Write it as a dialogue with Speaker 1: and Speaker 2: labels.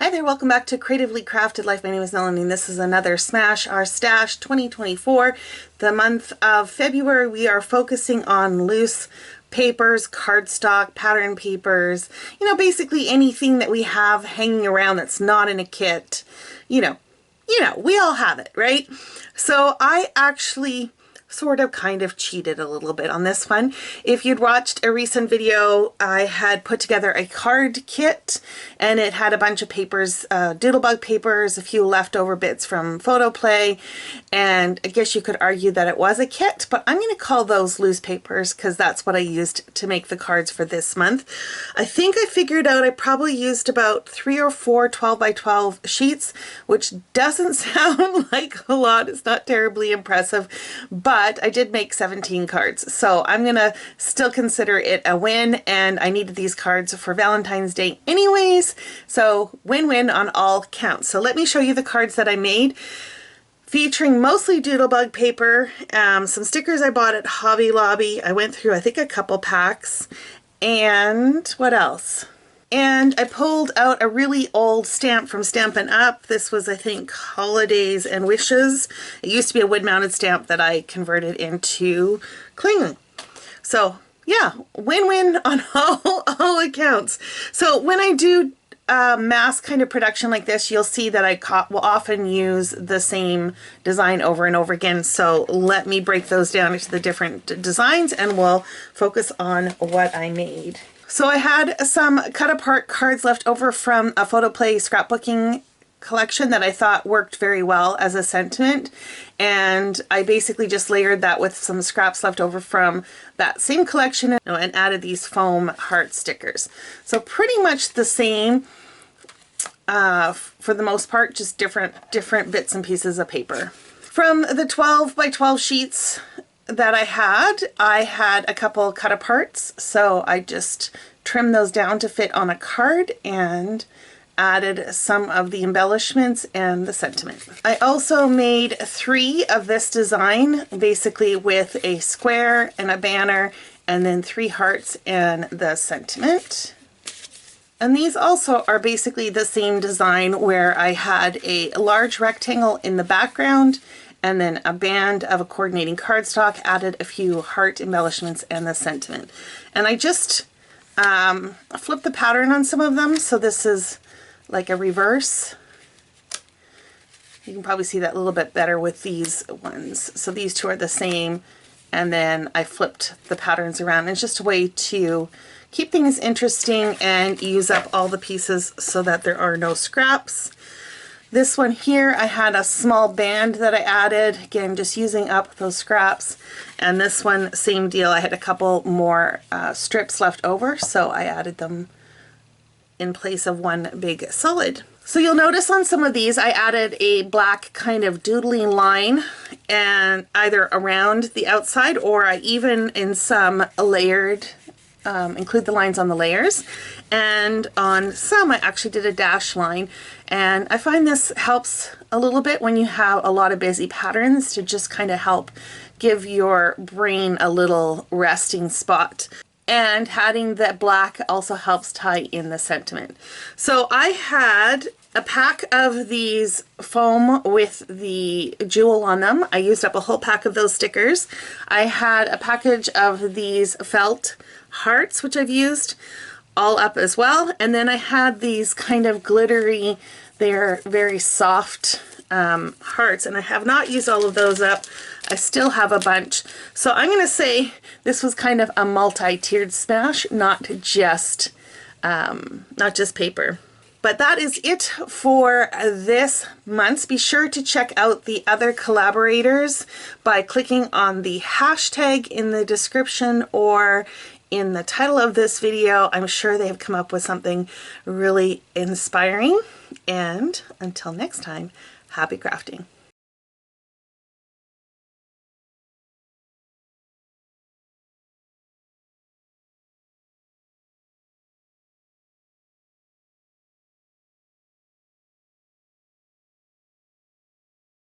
Speaker 1: Hi there, welcome back to Creatively Crafted Life. My name is Melanie and this is another Smash Our Stash 2024. The month of February we are focusing on loose papers, cardstock, pattern papers, basically anything that we have hanging around that's not in a kit. We all have it, right? So I actually sort of kind of cheated a little bit on this one. If you'd watched a recent video, I had put together a card kit and it had a bunch of papers, doodlebug papers, a few leftover bits from photo play, and I guess you could argue that it was a kit, but I'm going to call those loose papers because that's what I used to make the cards for this month. I think I figured out I probably used about 3 or 4 12 by 12 sheets, which doesn't sound like a lot. It's not terribly impressive, but I did make 17 cards, so I'm gonna still consider it a win, and I needed these cards for Valentine's Day anyways, so win-win on all counts. So let me show you the cards that I made, featuring mostly doodlebug paper, some stickers I bought at Hobby Lobby. I went through I think a couple packs, and what else? And I pulled out a really old stamp from Stampin' Up. This was, I think, Holidays and Wishes. It used to be a wood-mounted stamp that I converted into clinging. So, yeah, win-win on all accounts. So when I do mass kind of production like this, you'll see that I will often use the same design over and over again. So let me break those down into the different designs and we'll focus on what I made. So I had some cut apart cards left over from a photo play scrapbooking collection that I thought worked very well as a sentiment, and I basically just layered that with some scraps left over from that same collection and added these foam heart stickers. So pretty much the same for the most part, just different bits and pieces of paper. From the 12 by 12 sheets that I had a couple cut aparts, so I just trimmed those down to fit on a card and added some of the embellishments and the sentiment. I also made 3 of this design, basically with a square and a banner and then 3 hearts and the sentiment. And these also are basically the same design, where I had a large rectangle in the background and then a band of a coordinating cardstock, added a few heart embellishments and the sentiment. And I just flipped the pattern on some of them, so this is like a reverse. You can probably see that a little bit better with these ones. So these two are the same, and then I flipped the patterns around. It's just a way to keep things interesting and use up all the pieces so that there are no scraps. This one here, I had a small band that I added, again just using up those scraps, and this one, same deal. I had a couple more strips left over, so I added them in place of one big solid. So you'll notice on some of these I added a black kind of doodling line, and either around the outside, or I even in some layered, include the lines on the layers, and on some I actually did a dash line. And I find this helps a little bit when you have a lot of busy patterns, to just kind of help give your brain a little resting spot. And adding that black also helps tie in the sentiment. So I had a pack of these foam with the jewel on them. I used up a whole pack of those stickers. I had a package of these felt hearts, which I've used all up as well. And then I had these kind of glittery, they're very soft hearts, and I have not used all of those up. I still have a bunch. So I'm going to say this was kind of a multi-tiered smash, not just paper. But that is it for this month. Be sure to check out the other collaborators by clicking on the hashtag in the description or in the title of this video. I'm sure they have come up with something really inspiring. And until next time, happy crafting.